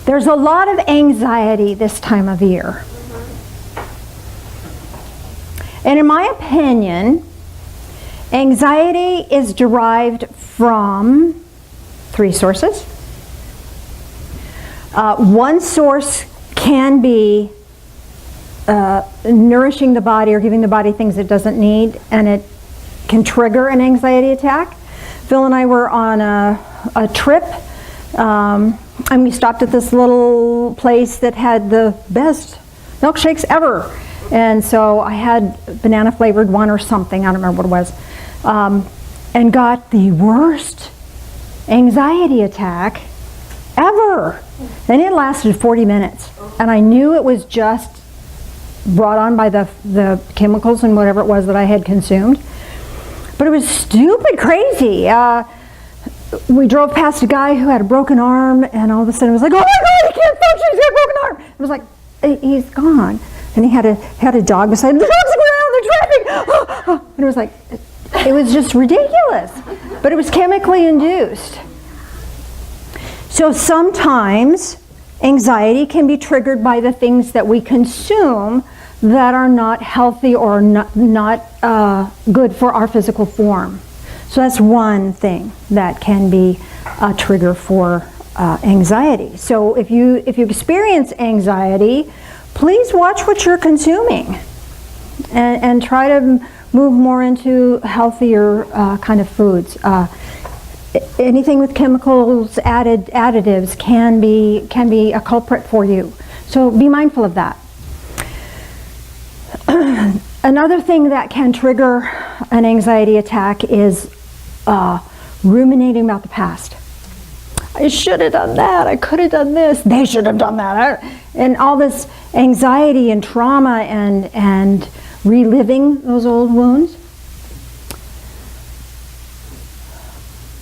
There's a lot of anxiety this time of year. And in my opinion, anxiety is derived from 3 sources. One source can be nourishing the body or giving the body things it doesn't need, and it can trigger an anxiety attack. Phil and I were on a trip, and we stopped at this little place that had the best milkshakes ever. And so I had banana flavored one or something, I don't remember what it was, and got the worst anxiety attack ever. And it lasted 40 minutes. And I knew it was just brought on by the chemicals and whatever it was that I had consumed. But it was stupid crazy. We drove past a guy who had a broken arm, and all of a sudden it was like, oh my God, he can't function, he's got a broken arm. It was like, he's gone. And he had a dog beside him. The dog's around, they're traffic. And it was like, it was just ridiculous. But it was chemically induced. So sometimes anxiety can be triggered by the things that we consume that are not healthy or not good for our physical form. So that's one thing that can be a trigger for anxiety. So if you experience anxiety, please watch what you're consuming and try to move more into healthier kind of foods. Anything with chemicals, additives can be a culprit for you. So be mindful of that. Another thing that can trigger an anxiety attack is ruminating about the past. I should have done that. I could have done this. They should have done that. And all this anxiety and trauma and reliving those old wounds.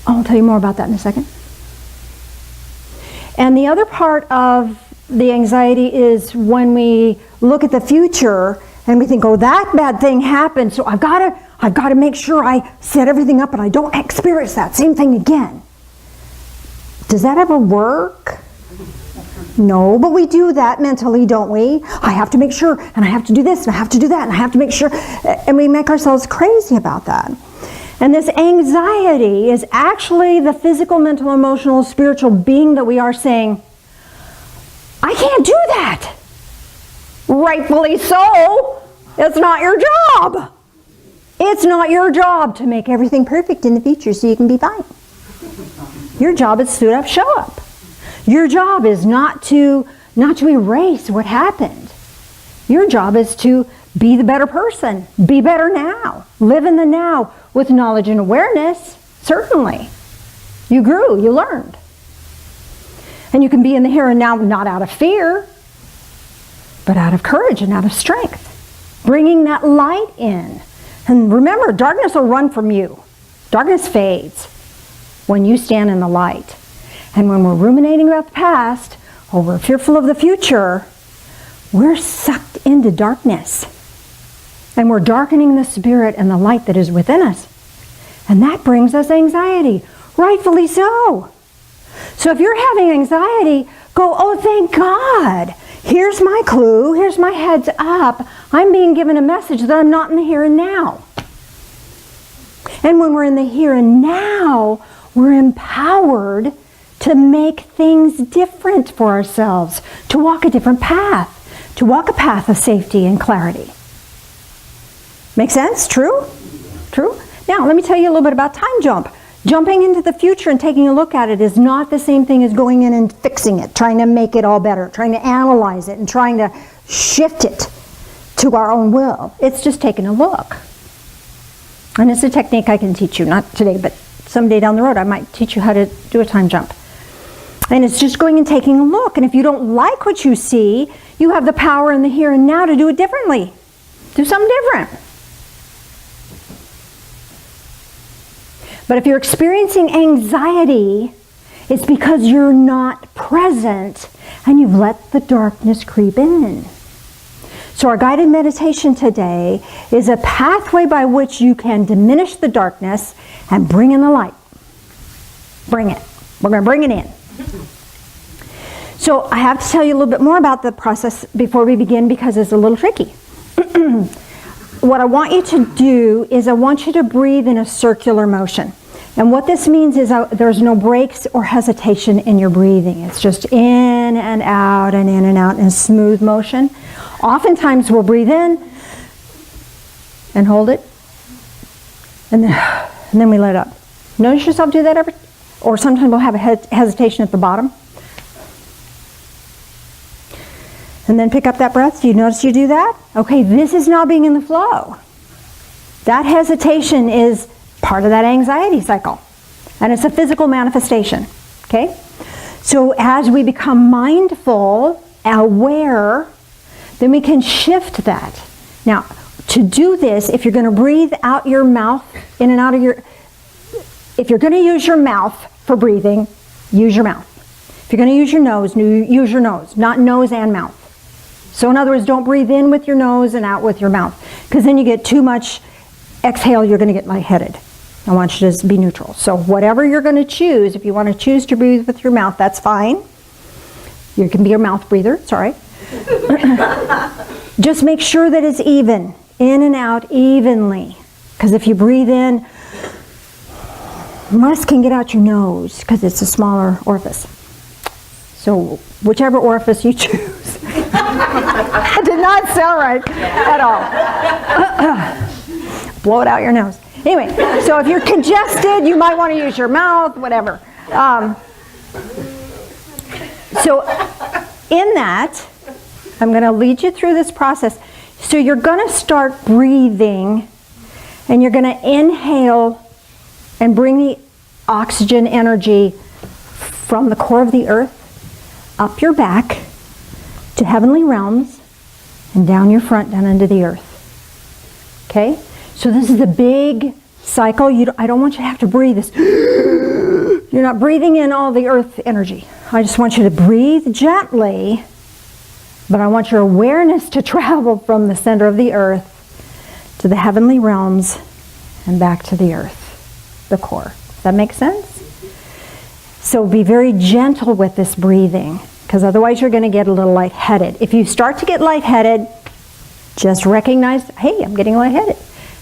I'll tell you more about that in a second. And the other part of the anxiety is when we look at the future and we think, oh, that bad thing happened, so I've got to make sure I set everything up and I don't experience that same thing again. Does that ever work? No, but we do that mentally, don't we? I have to make sure, and I have to do this, and I have to do that, and I have to make sure, and we make ourselves crazy about that. And this anxiety is actually the physical, mental, emotional, spiritual being that we are saying, I can't do that. Rightfully so. It's not your job. It's not your job to make everything perfect in the future so you can be fine. Your job is to suit up, show up. Your job is not to erase what happened. Your job is to be the better person. Be better now. Live in the now with knowledge and awareness. Certainly. You grew, you learned. And you can be in the here and now not out of fear, but out of courage and out of strength. Bringing that light in. And remember, darkness will run from you. Darkness fades when you stand in the light. And when we're ruminating about the past, or we're fearful of the future, we're sucked into darkness. And we're darkening the spirit and the light that is within us. And that brings us anxiety. Rightfully so. So if you're having anxiety, go, oh, thank God. Here's my clue. Here's my heads up. I'm being given a message that I'm not in the here and now. And when we're in the here and now, we're empowered to make things different for ourselves, to walk a different path, to walk a path of safety and clarity. Make sense? True? True? Now, let me tell you a little bit about time jump. Jumping into the future and taking a look at it is not the same thing as going in and fixing it, trying to make it all better, trying to analyze it and trying to shift it to our own will. It's just taking a look. And it's a technique I can teach you, not today, but someday down the road I might teach you how to do a time jump. And it's just going and taking a look. And if you don't like what you see, you have the power in the here and now to do it differently. Do something different. But if you're experiencing anxiety, it's because you're not present and you've let the darkness creep in. So our guided meditation today is a pathway by which you can diminish the darkness and bring in the light. Bring it. We're going to bring it in. So I have to tell you a little bit more about the process before we begin because it's a little tricky. What I want you to do is I want you to breathe in a circular motion. And what this means is there's no breaks or hesitation in your breathing. It's just in and out and in and out in smooth motion. Oftentimes we'll breathe in and hold it, and then we let it up. Notice yourself do that or sometimes we'll have a hesitation at the bottom. And then pick up that breath. Do you notice you do that? Okay, this is not being in the flow. That hesitation is part of that anxiety cycle. And it's a physical manifestation. Okay? So as we become mindful, aware, then we can shift that. Now, to do this, if you're going to breathe out your mouth, in and out of your... If you're going to use your mouth for breathing, use your mouth. If you're going to use your nose, use your nose, not nose and mouth. So in other words, don't breathe in with your nose and out with your mouth, because then you get too much exhale, you're going to get lightheaded. I want you to just be neutral. So whatever you're going to choose, if you want to choose to breathe with your mouth, that's fine. You can be a mouth breather, it's all right. Just make sure that it's even, in and out evenly. Because if you breathe in, musk can get out your nose because it's a smaller orifice. So whichever orifice you choose. That did not sound right at all. Blow it out your nose. Anyway, so if you're congested, you might want to use your mouth, whatever. So in that, I'm going to lead you through this process. So you're going to start breathing, and you're going to inhale and bring the oxygen energy from the core of the earth up your back to heavenly realms and down your front, down into the earth. Okay? So this is the big cycle. I don't want you to have to breathe this. You're not breathing in all the earth energy. I just want you to breathe gently, but I want your awareness to travel from the center of the earth to the heavenly realms and back to the earth, the core. Does that make sense? So be very gentle with this breathing, because otherwise you're going to get a little lightheaded. If you start to get lightheaded, just recognize, hey, I'm getting lightheaded,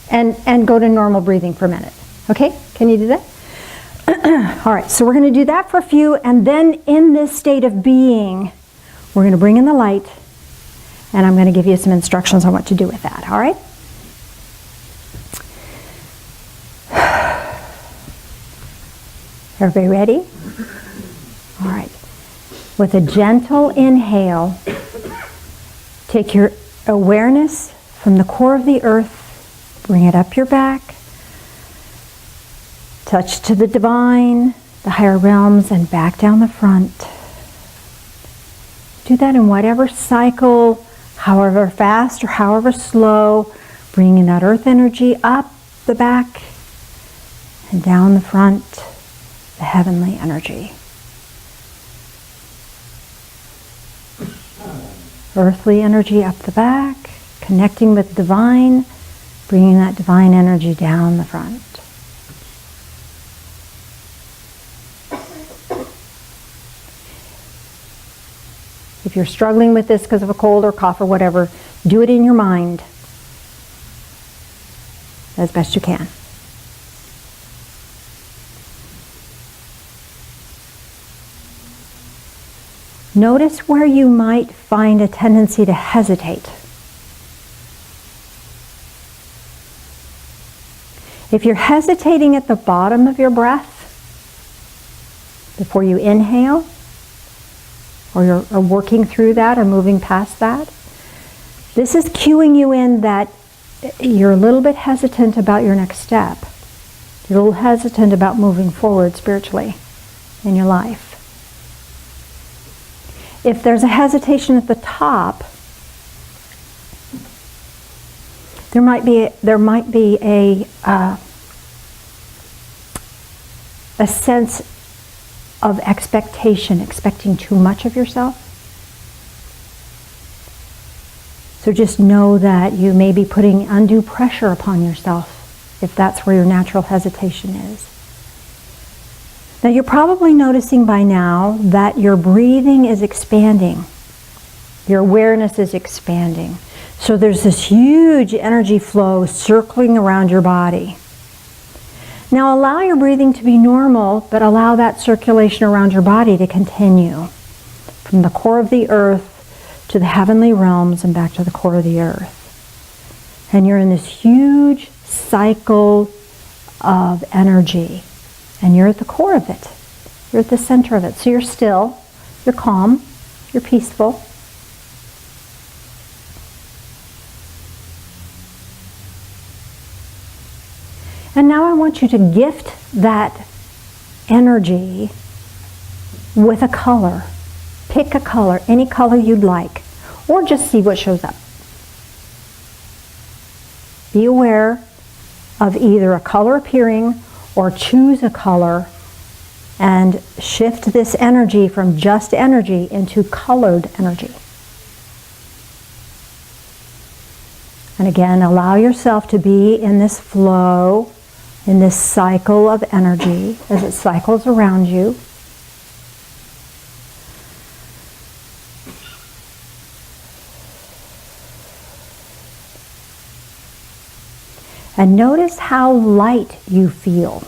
and go to normal breathing for a minute. Okay? Can you do that? All right, so we're going to do that for a few, and then in this state of being, we're going to bring in the light, and I'm going to give you some instructions on what to do with that. All right? Everybody ready? All right. With a gentle inhale, take your awareness from the core of the earth, bring it up your back, touch to the divine, the higher realms, and back down the front. Do that in whatever cycle, however fast or however slow, bringing that earth energy up the back and down the front, the heavenly energy. Earthly energy up the back, connecting with divine, bringing that divine energy down the front. If you're struggling with this because of a cold or cough or whatever, do it in your mind as best you can. Notice where you might find a tendency to hesitate. If you're hesitating at the bottom of your breath before you inhale, or you're working through that or moving past that, this is cueing you in that you're a little bit hesitant about your next step. You're a little hesitant about moving forward spiritually in your life. If there's a hesitation at the top, there might be a sense of expectation, expecting too much of yourself. So just know that you may be putting undue pressure upon yourself if that's where your natural hesitation is. Now you're probably noticing by now that your breathing is expanding. Your awareness is expanding. So there's this huge energy flow circling around your body. Now allow your breathing to be normal, but allow that circulation around your body to continue from the core of the earth to the heavenly realms and back to the core of the earth. And you're in this huge cycle of energy. And you're at the core of it. You're at the center of it. So you're still, you're calm, you're peaceful. And now I want you to gift that energy with a color. Pick a color, any color you'd like, or just see what shows up. Be aware of either a color appearing or choose a color and shift this energy from just energy into colored energy. And again, allow yourself to be in this flow, in this cycle of energy as it cycles around you. And notice how light you feel.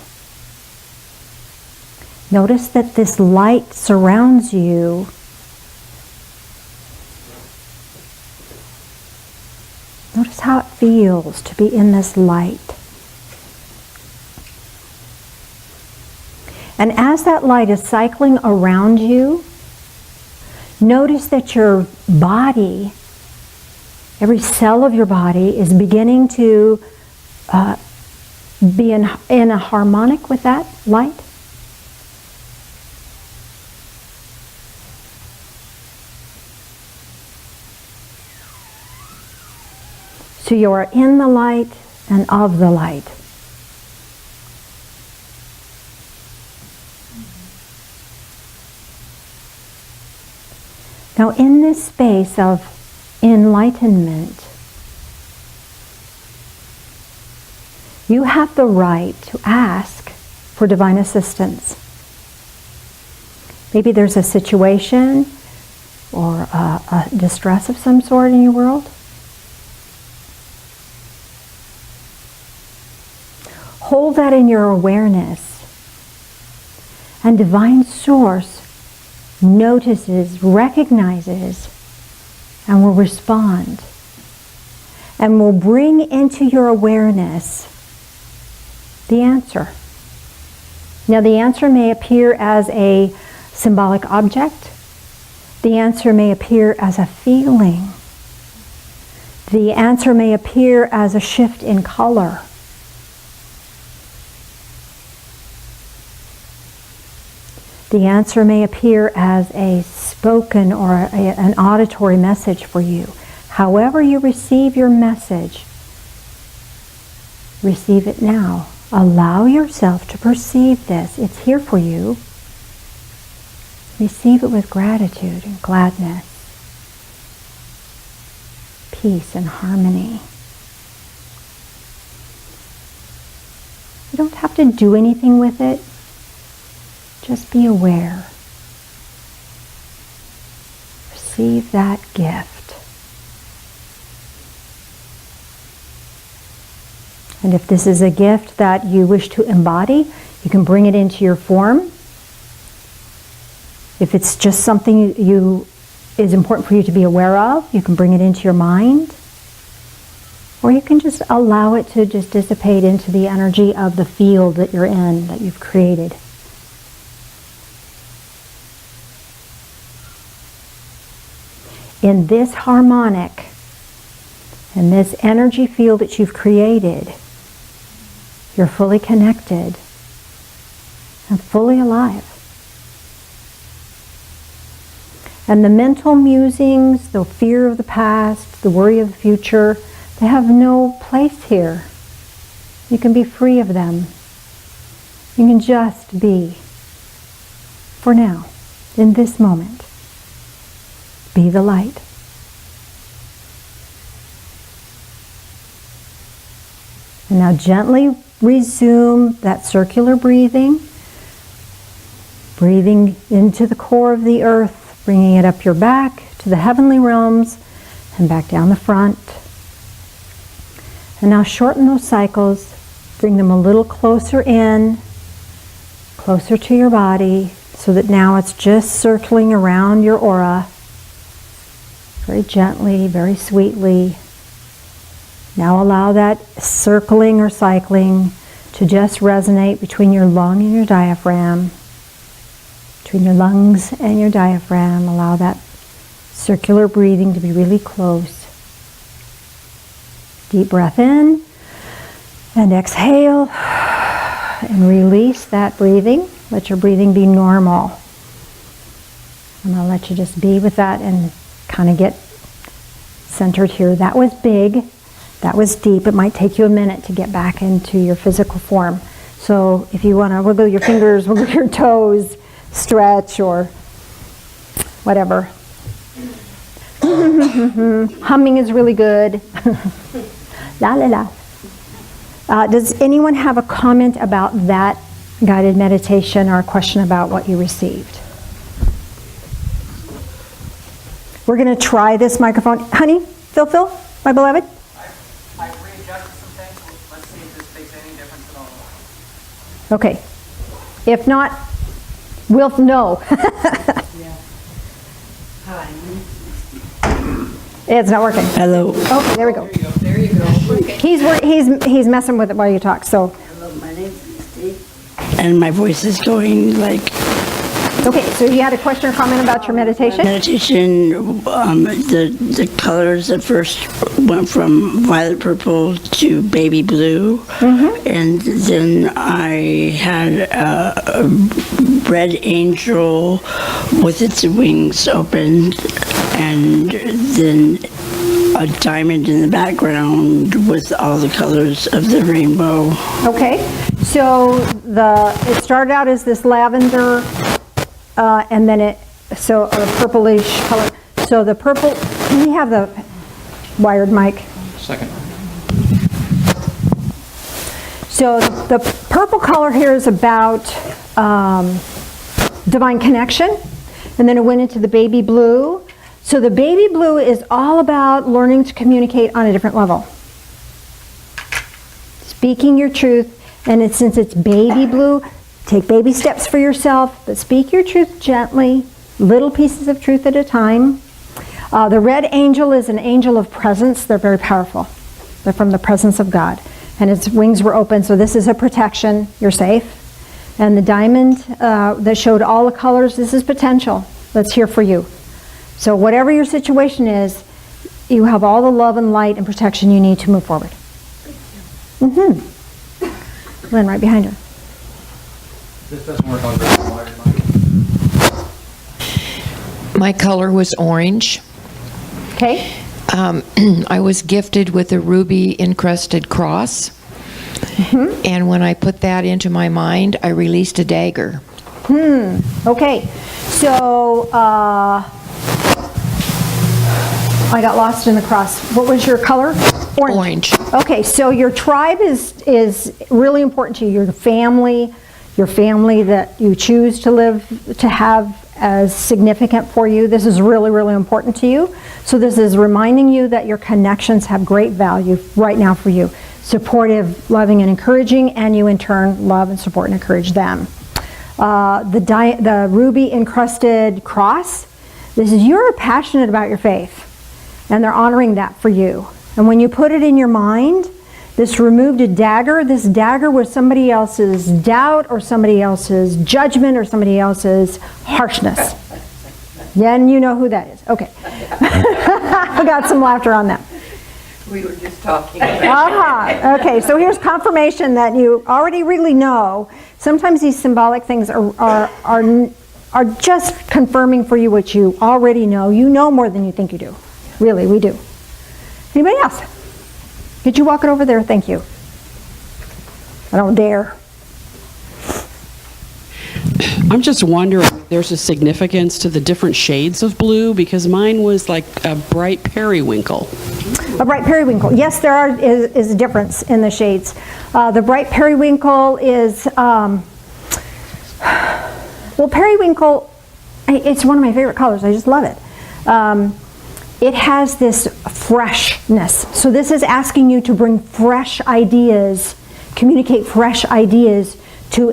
Notice that this light surrounds you. Notice how it feels to be in this light. And as that light is cycling around you, notice that your body, every cell of your body is beginning to be in a harmonic with that light. So you are in the light and of the light. Now in this space of enlightenment, you have the right to ask for divine assistance. Maybe there's a situation or a distress of some sort in your world. Hold that in your awareness. And Divine Source notices, recognizes, and will respond. And will bring into your awareness the answer. Now the answer may appear as a symbolic object. The answer may appear as a feeling. The answer may appear as a shift in color. The answer may appear as a spoken or an auditory message for you. However you receive your message, receive it now. Allow yourself to perceive this. It's here for you. Receive it with gratitude and gladness, peace and harmony. You don't have to do anything with it. Just be aware. Receive that gift. And if this is a gift that you wish to embody, you can bring it into your form. If it's just something is important for you to be aware of, you can bring it into your mind. Or you can just allow it to just dissipate into the energy of the field that you're in, that you've created. In this harmonic, in this energy field that you've created, you're fully connected and fully alive. And the mental musings, the fear of the past, the worry of the future, they have no place here. You can be free of them. You can just be, for now, in this moment. Be the light. And now gently resume that circular breathing. Breathing into the core of the earth, bringing it up your back to the heavenly realms and back down the front. And now shorten those cycles, bring them a little closer in, closer to your body, so that now it's just circling around your aura, very gently, very sweetly. Now allow that circling or cycling to just resonate between your lung and your diaphragm. Between your lungs and your diaphragm, allow that circular breathing to be really close. Deep breath in and exhale and release that breathing. Let your breathing be normal. I'm going to let you just be with that and kind of get centered here. That was big. That was deep. It might take you a minute to get back into your physical form. So if you want to wiggle your fingers, wiggle your toes, stretch or whatever. Humming is really good. La la la. Does anyone have a comment about that guided meditation or a question about what you received? We're going to try this microphone. Honey, Phil, my beloved? I've readjusted some things. Let's see if this makes any difference at all. Okay. If not, we'll know. Hi. It's not working. Hello. Okay, there we go. There you go. Okay. He's messing with it while you talk. So. Hello, my name's Misty. And my voice is going like. Okay, so you had a question or comment about your meditation? Meditation, the colors at first went from violet purple to baby blue. Mm-hmm. And then I had a red angel with its wings opened, and then a diamond in the background with all the colors of the rainbow. Okay, so it started out as this lavender, and then a purplish color. So the purple, can we have the wired mic? Second. So the purple color here is about divine connection, and then it went into the baby blue. So the baby blue is all about learning to communicate on a different level. Speaking your truth, and since it's baby blue, take baby steps for yourself, but speak your truth gently, little pieces of truth at a time. The red angel is an angel of presence. They're very powerful. They're from the presence of God. And its wings were open, so this is a protection. You're safe. And the diamond that showed all the colors, this is potential. That's here for you. So whatever your situation is, you have all the love and light and protection you need to move forward. Mm-hmm. Lynn, right behind her. This doesn't work on the wired mic. My color was orange. Okay. I was gifted with a ruby encrusted cross. Mm-hmm. And when I put that into my mind, I released a dagger. Okay. So I got lost in the cross. What was your color? Orange. Okay, so your tribe is really important to you. Your family that you choose to have as significant for you. This is really, really important to you. So this is reminding you that your connections have great value right now for you. Supportive, loving, and encouraging, and you in turn love and support and encourage them. The ruby encrusted cross, this is you're passionate about your faith, and they're honoring that for you. And when you put it in your mind, this removed a dagger. This dagger was somebody else's doubt or somebody else's judgment or somebody else's harshness. Yeah, and you know who that is. Okay. I got some laughter on that. We were just talking about Okay, so here's confirmation that you already really know. Sometimes these symbolic things are just confirming for you what you already know. You know more than you think you do. Really, we do. Anybody else? Could you walk it over there? Thank you. I don't dare. I'm just wondering if there's a significance to the different shades of blue, because mine was like a bright periwinkle. A bright periwinkle. Yes, there is a difference in the shades. The bright periwinkle is Well, periwinkle, it's one of my favorite colors. I just love it. It has this freshness. So this is asking you to bring fresh ideas, communicate fresh ideas to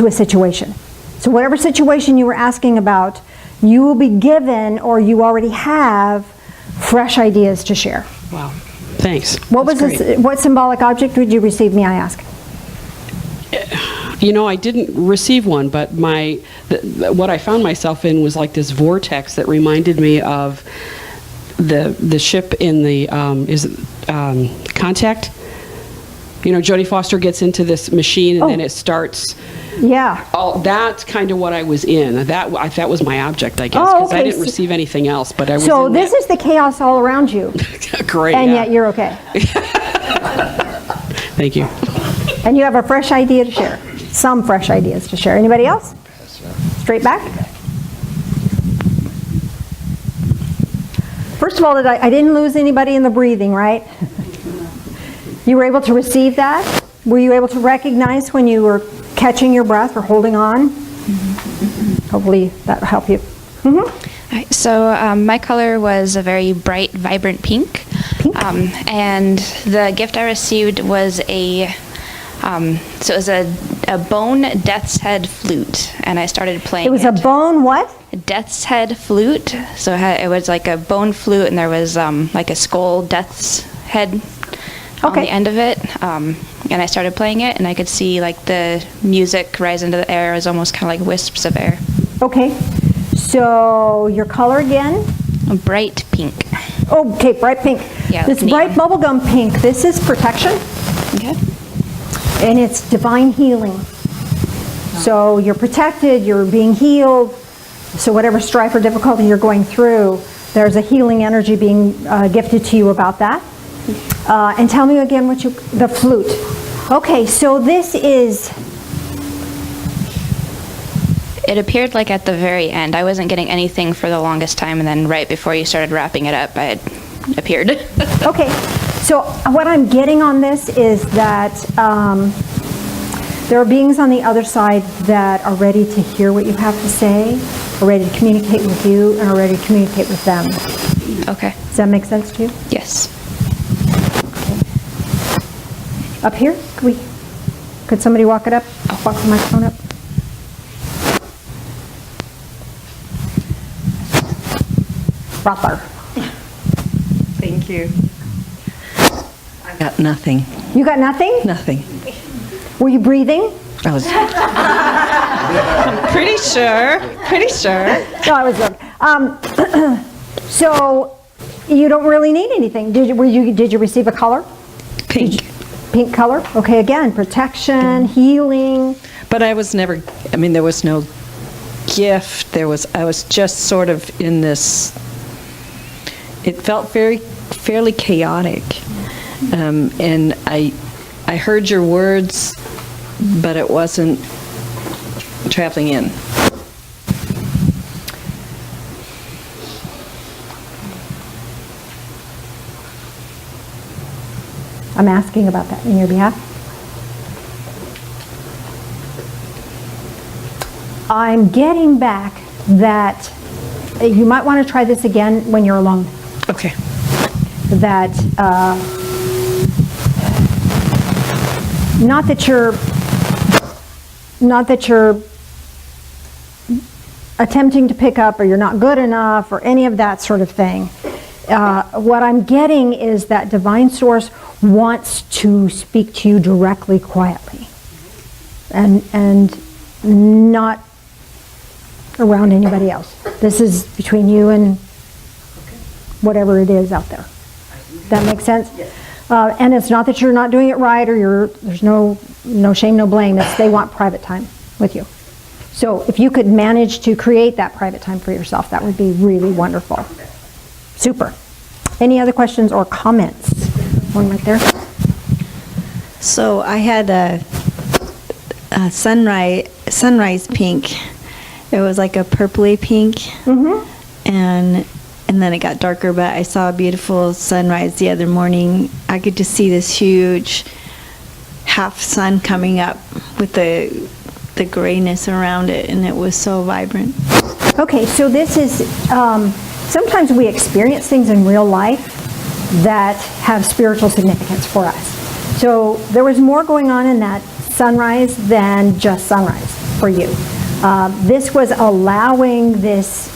a situation. So whatever situation you were asking about, you will be given, or you already have, fresh ideas to share. Wow. Thanks. What was That's great. this? What symbolic object did you receive, may I ask? You know, I didn't receive one, but what I found myself in was like this vortex that reminded me of the ship in the Contact. You know, Jodie Foster gets into this machine and then it starts. Yeah. Oh, that's kind of what I was in. That was my object, I guess, Oh, because I okay. didn't receive anything else. But I was. So in this that. is the chaos all around you, Great. and yeah. yet you're okay. Thank you. And you have a fresh idea to share. Some fresh ideas to share. Anybody else? Straight back. First of all, I didn't lose anybody in the breathing, right? You were able to receive that? Were you able to recognize when you were catching your breath or holding on? Hopefully that will help you. Right, so my color was a very bright, vibrant pink. And the gift I received was it was a bone death's head flute, and I started playing it. It was a bone what? Death's head flute. So it was like a bone flute, and there was like a skull death's head on Okay. the end of it. And I started playing it, and I could see like the music rise into the air. It was almost kind of like wisps of air. Okay. So your color again? A bright pink. Okay, bright pink. Yeah, This neon. bright bubblegum pink, this is protection. Okay. And it's divine healing. So you're protected, you're being healed. So whatever strife or difficulty you're going through, there's a healing energy being gifted to you about that. And tell me again the flute. Okay, so this is, It appeared like at the very end. I wasn't getting anything for the longest time, and then right before you started wrapping it up, I had appeared. okay. So what I'm getting on this is that there are beings on the other side that are ready to hear what you have to say, are ready to communicate with you, and are ready to communicate with them. Okay. Does that make sense to you? Yes. Up here? Could somebody walk it up? Walk the microphone up. Right there. Thank you. I got nothing. You got nothing? Nothing. Were you breathing? I was pretty sure. Pretty sure. No, I was joking. So you don't really need anything. Did you receive a color? Pink. Pink color? Okay, again, protection, healing. But I was never, I mean, there was no gift. I was just sort of in this, it felt fairly chaotic. And I heard your words, but it wasn't traveling in. I'm asking about that in your behalf. I'm getting back that you might want to try this again when you're alone. Okay. That not that you're attempting to pick up, or you're not good enough, or any of that sort of thing. What I'm getting is that divine source wants to speak to you directly, quietly, and not around anybody else. This is between you and whatever it is out there. That makes sense? And it's not that you're not doing it right, or there's no shame, no blame. It's they want private time with you. So if you could manage to create that private time for yourself, that would be really wonderful. Super. Any other questions or comments? One right there. So I had a sunrise pink. It was like a purpley pink, and then it got darker. But I saw a beautiful sunrise the other morning. I could just see this huge half sun coming up with the the grayness around it, and it was so vibrant. Okay, so this is, sometimes we experience things in real life that have spiritual significance for us. So there was more going on in that sunrise than just sunrise for you. This was allowing this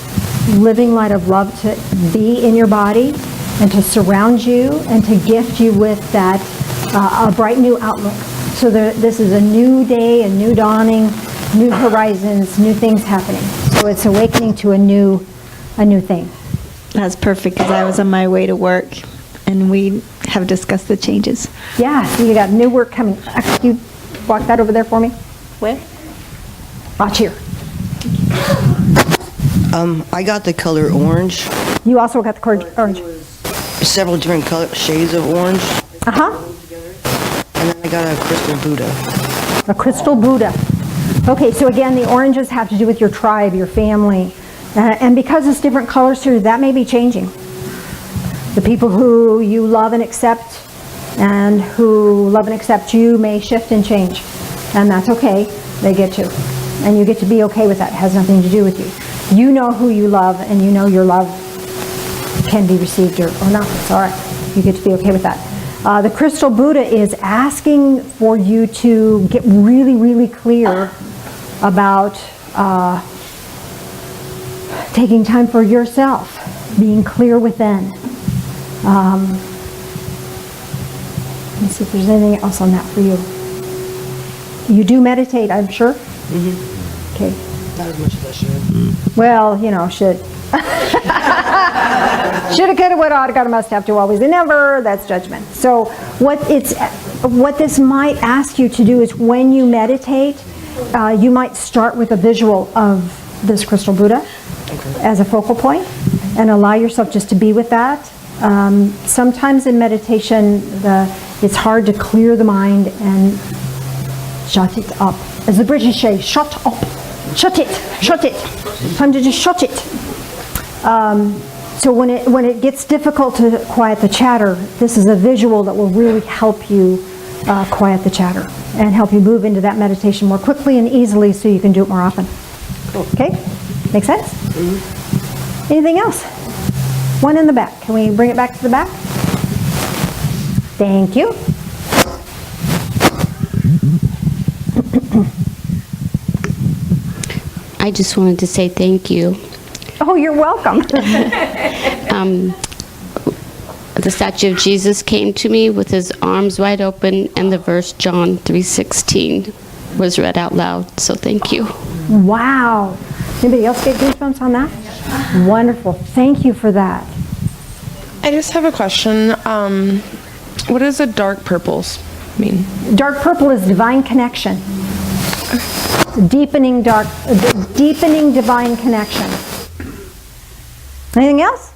living light of love to be in your body and to surround you and to gift you with that a bright new outlook. So this is a new day, a new dawning, new horizons, new things happening. So it's awakening to a new thing. That's perfect, because I was on my way to work, and we have discussed the changes. Yeah, so you got new work coming. Could you walk that over there for me? Where? Watch here. I got the color orange, You also got the orange. several different shades of orange, Uh-huh. and then I got a crystal Buddha. A crystal Buddha. Okay, so again, the oranges have to do with your tribe, your family. And because it's different colors here, that may be changing. The people who you love and accept and who love and accept you may shift and change. And that's okay. They get to. And you get to be okay with that. It has nothing to do with you. You know who you love, and you know your love can be received or not. It's all right. You get to be okay with that. The crystal Buddha is asking for you to get really, really clear about taking time for yourself, being clear within. Let me see if there's anything else on that for you. You do meditate, I'm sure? Mm-hmm. Okay. Not as much as I should. Well, you know, should. Shoulda, coulda, woulda, oughta, gotta, must, have to, always, and never. That's judgment. So what this might ask you to do is, when you meditate, you might start with a visual of this crystal Buddha as a focal point, and allow yourself just to be with that. Sometimes in meditation, it's hard to clear the mind and shut it up. As the British say, shut up. Shut it. Shut it. Time to just shut it. So when it gets difficult to quiet the chatter, this is a visual that will really help you quiet the chatter and help you move into that meditation more quickly and easily, so you can do it more often. Cool. Okay? Make sense? Mm-hmm. Anything else? One in the back. Can we bring it back to the back? Thank you. I just wanted to say thank you. Oh, you're welcome. The statue of Jesus came to me with his arms wide open, and the verse John 3:16 was read out loud, so thank you. Wow. Anybody else get goosebumps on that? Wonderful. Thank you for that. I just have a question. What does a dark purples mean? Dark purple is divine connection. Deepening divine connection. Anything else?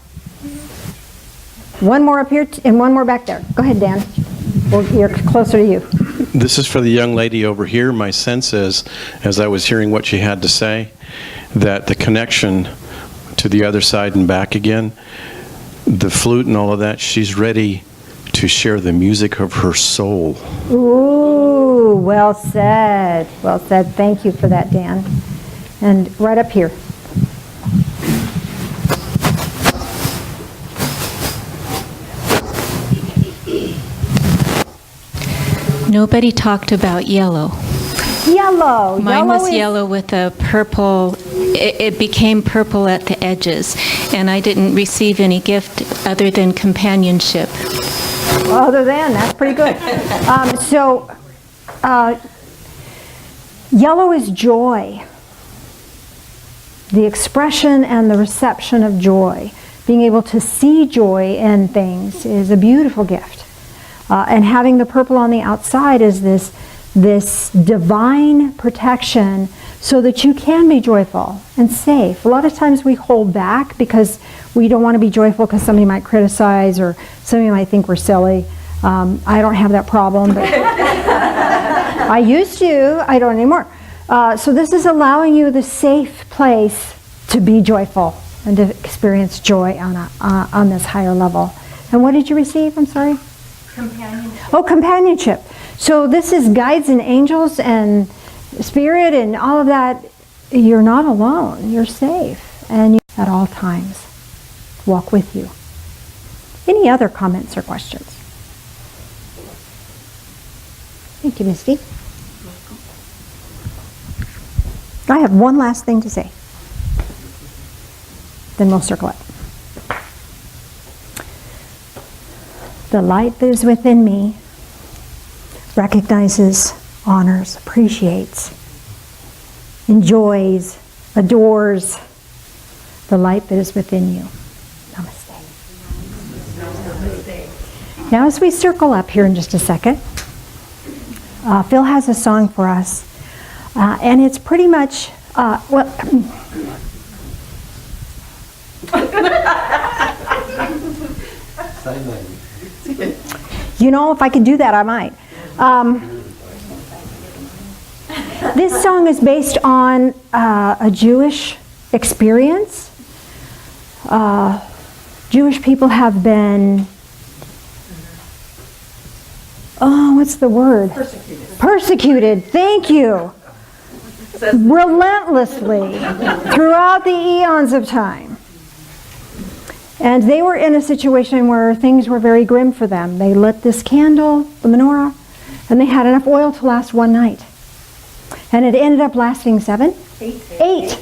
One more up here and one more back there. Go ahead, Dan. Well, you're closer to you. This is for the young lady over here. My sense is, as I was hearing what she had to say, that the connection to the other side and back again, the flute and all of that, she's ready to share the music of her soul. Ooh, well said. Well said. Thank you for that, Dan. And right up here. Nobody talked about yellow. Yellow. Mine was yellow with a purple. It became purple at the edges, and I didn't receive any gift other than companionship. Other than, that's pretty good. Yellow is joy. The expression and the reception of joy. Being able to see joy in things is a beautiful gift. And having the purple on the outside is this divine protection, so that you can be joyful and safe. A lot of times we hold back because we don't want to be joyful because somebody might criticize or somebody might think we're silly. I don't have that problem, but I used to. I don't anymore. So this is allowing you the safe place to be joyful and to experience joy on this higher level. And what did you receive? I'm sorry? Companionship. Oh, companionship. So this is guides and angels and spirit and all of that, you're not alone. You're safe. And you, at all times, walk with you. Any other comments or questions? Thank you, Misty. I have one last thing to say. Then we'll circle it. The light that is within me recognizes, honors, appreciates, enjoys, adores the light that is within you. Namaste. Now as we circle up here in just a second, Phil has a song for us, and it's pretty much, you know, if I could do that, I might. This song is based on a Jewish experience. Jewish people have been, what's the word? Persecuted, thank you. Relentlessly throughout the eons of time. And they were in a situation where things were very grim for them. They lit this candle, the menorah, and they had enough oil to last one night. And it ended up lasting 7? 8.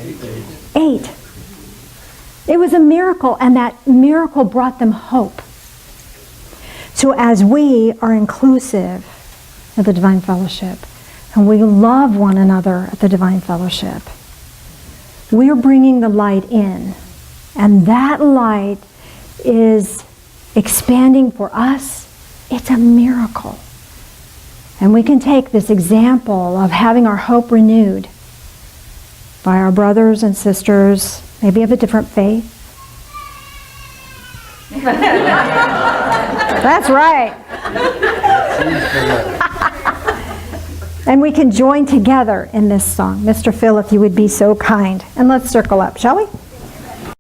It was a miracle, and that miracle brought them hope. So as we are inclusive of the Divine Fellowship, and we love one another at the Divine Fellowship, we are bringing the light in. And that light is expanding for us. It's a miracle. And we can take this example of having our hope renewed by our brothers and sisters, maybe of a different faith. That's right. And we can join together in this song. Mr. Phil, if you would be so kind. And let's circle up, shall we?